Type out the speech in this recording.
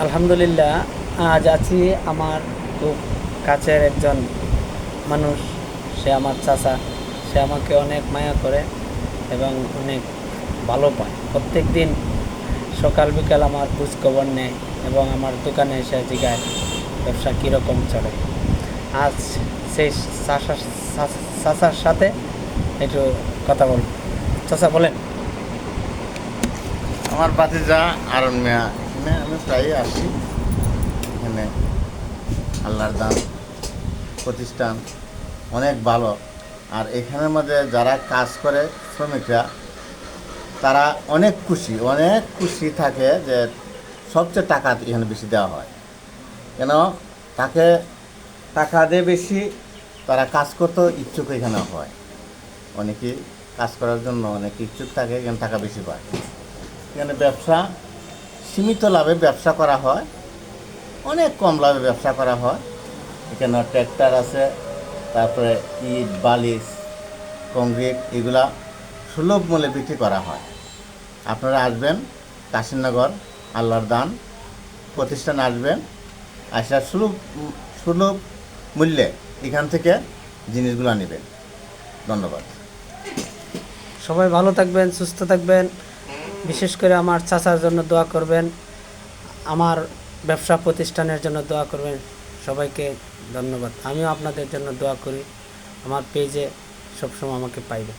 আলহামদুলিল্লাহ, আজ আছি আমার খুব কাছের একজন মানুষ। সে আমার চাচা। সে আমাকে অনেক মায়া করে এবং অনেক ভালো পায়। প্রত্যেক দিন সকাল বিকাল আমার খোঁজ খবর নেয় এবং আমার দোকানে এসে জিগায় ব্যবসা কীরকম চলে। আজ সেই চাচার সাথে একটু কথা বল। চাচা বলেন। আমার ভাতিজা আরন মিয়া, এখানে আমি প্রায়ই আসি। এখানে আল্লাহর দান প্রতিষ্ঠান অনেক ভালো। আর এখানের মধ্যে যারা কাজ করে শ্রমিকরা, তারা অনেক খুশি থাকে যে সবচেয়ে টাকা এখানে বেশি দেওয়া হয়। কেন তাকে টাকা দিয়ে বেশি তারা কাজ করতেও ইচ্ছুক এখানে হয়। অনেকেই কাজ করার জন্য অনেক ইচ্ছুক থাকে, এখানে টাকা বেশি পায়। এখানে ব্যবসা সীমিত লাভে ব্যবসা করা হয়, অনেক কম লাভে ব্যবসা করা হয়। এখানে ট্র্যাক্টর আছে, তারপরে ইট বালিশ কংক্রিট এগুলা সুলভ মূল্যে বিক্রি করা হয়। আপনারা আসবেন কাশিমনগর আল্লাহর দান প্রতিষ্ঠানে আসবেন, আসা সুলভ সুলভ মূল্যে এখান থেকে জিনিসগুলো নেবেন। ধন্যবাদ। সবাই ভালো থাকবেন, সুস্থ থাকবেন। বিশেষ করে আমার চাচার জন্য দোয়া করবেন, আমার ব্যবসা প্রতিষ্ঠানের জন্য দোয়া করবেন। সবাইকে ধন্যবাদ। আমিও আপনাদের জন্য দোয়া করি। আমার পেজে সবসময় আমাকে পাইবেন।